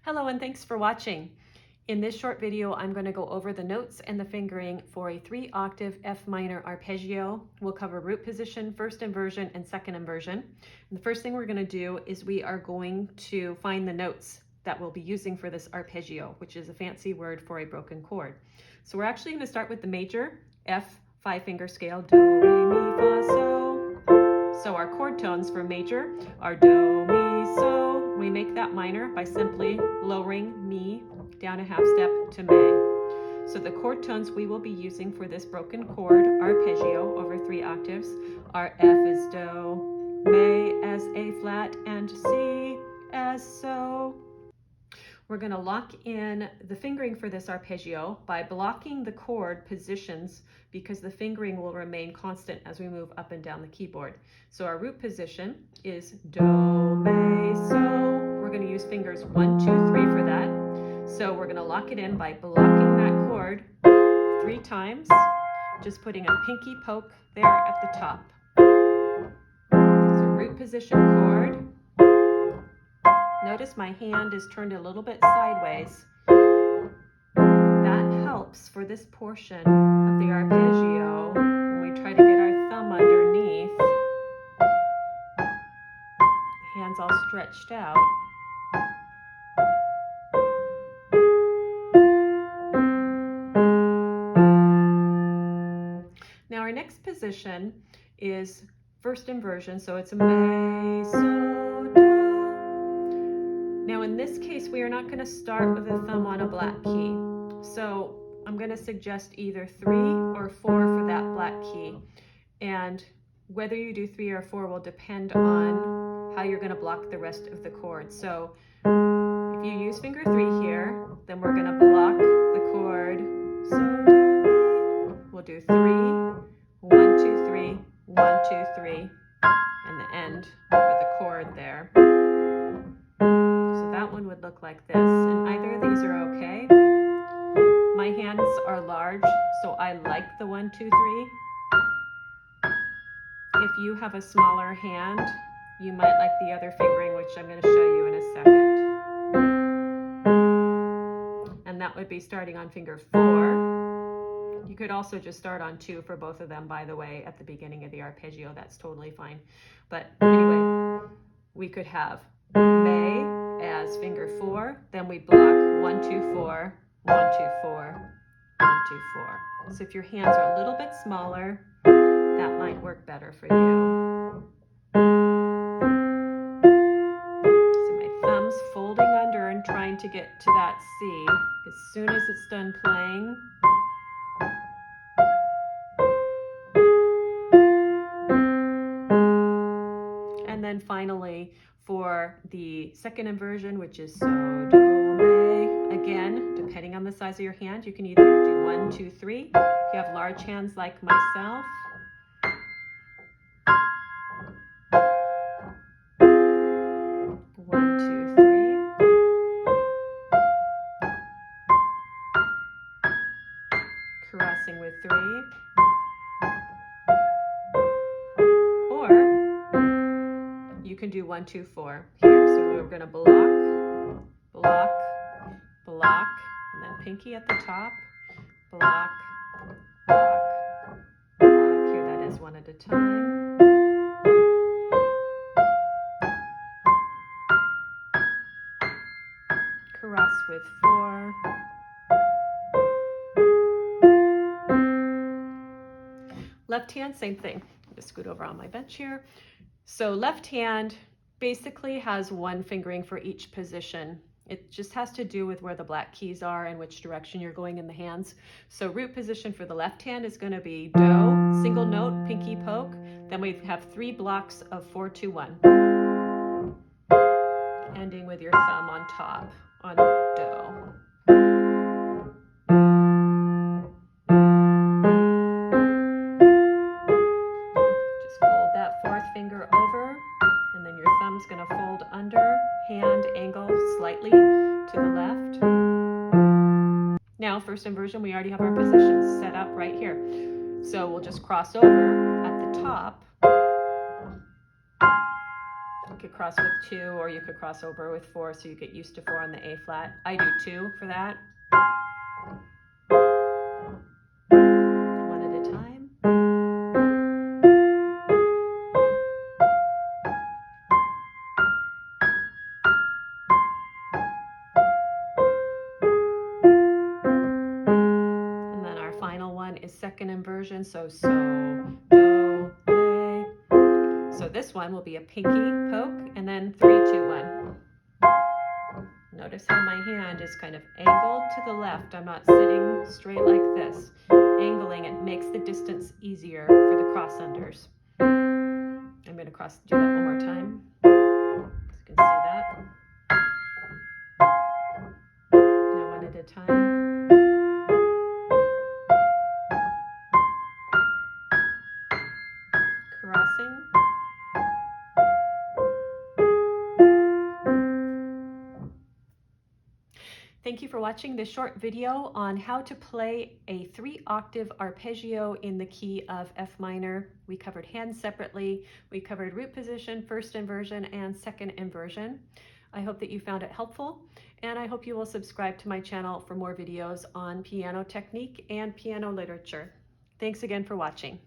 Hello and thanks for watching. In this short video, I'm going to go over the notes and the fingering for a 3-octave F minor arpeggio. We'll cover root position, first inversion, and second inversion. And the first thing we're going to do is we are going to find the notes that we'll be using for this arpeggio, which is a fancy word for a broken chord. So we're actually going to start with the major F 5-finger scale, do, re, mi, fa, so. So our chord tones for major are do, mi, so. We make that minor by simply lowering mi down a half step to me. So the chord tones we will be using for this broken chord arpeggio over 3 octaves are F as do, me as A flat, and C as so. We're going to lock in the fingering for this arpeggio by blocking the chord positions because the fingering will remain constant as we move up and down the keyboard. So our root position is do, me, so. We're going to use fingers 1, 2, 3 for that. So we're going to lock it in by blocking that chord 3 times, just putting a pinky poke there at the top. So root position chord. Notice my hand is turned a little bit sideways. That helps for this portion of the arpeggio when we try to get our thumb underneath. Hands all stretched out. Now our next position is first inversion, so it's a me, so, do. Now in this case, we are not going to start with a thumb on a black key. So I'm going to suggest either 3 or 4 for that black key. And whether you do 3 or 4 will depend on how you're going to block the rest of the chord. So if you use finger 3 here, then we're going to block the chord, so, do. We'll do 3, 1, 2, 3, 1, 2, 3, and the end with the chord there. So that one would look like this, and either of these are okay. My hands are large, so I like the 1, 2, 3. If you have a smaller hand, you might like the other fingering, which I'm going to show you in a second. And that would be starting on finger 4. You could also just start on 2 for both of them, by the way, at the beginning of the arpeggio. That's totally fine. But anyway, we could have me as finger 4, then we block 1, 2, 4, 1, 2, 4, 1, 2, 4. So if your hands are a little bit smaller, that might work better for you. So my thumb's folding under and trying to get to that C. As soon as it's done playing, and then finally for the second inversion, which is so, do, me. Again, depending on the size of your hand, you can either do 1, 2, 3. If you have large hands like myself, caressing with 3, or you can do 1, 2, 4 here. So we're going to block, block, block, and then pinky at the top, block, block, block. Here that is one at a time. Caress with 4. Left hand, same thing. Just scoot over on my bench here. So left hand basically has 1 fingering for each position. It just has to do with where the black keys are and which direction you're going in the hands. So root position for the left hand is going to be do, single note, pinky poke. Then we have 3 blocks of 4, 2, 1. Ending with your thumb on top on do. Going to fold under, hand angle slightly to the left. Now first inversion, we already have our positions set up right here. So we'll just cross over at the top, could cross with 2, or you could cross over with 4, so you get used to 4 on the A flat. I do 2 for that. One at a time. And then our final one is second inversion, so do, re. So this one will be a pinky poke, and then 3, 2, 1. Notice how my hand is kind of angled to the left. I'm not sitting straight like this. Angling it makes the distance easier for the cross-unders. I'm going to do that one more time. You can see that. Now one at a time. Crossing. Thank you for watching this short video on how to play a 3-octave arpeggio in the key of F minor. We covered hands separately. We covered root position, first inversion, and second inversion. I hope that you found it helpful, and I hope you will subscribe to my channel for more videos on piano technique and piano literature. Thanks again for watching.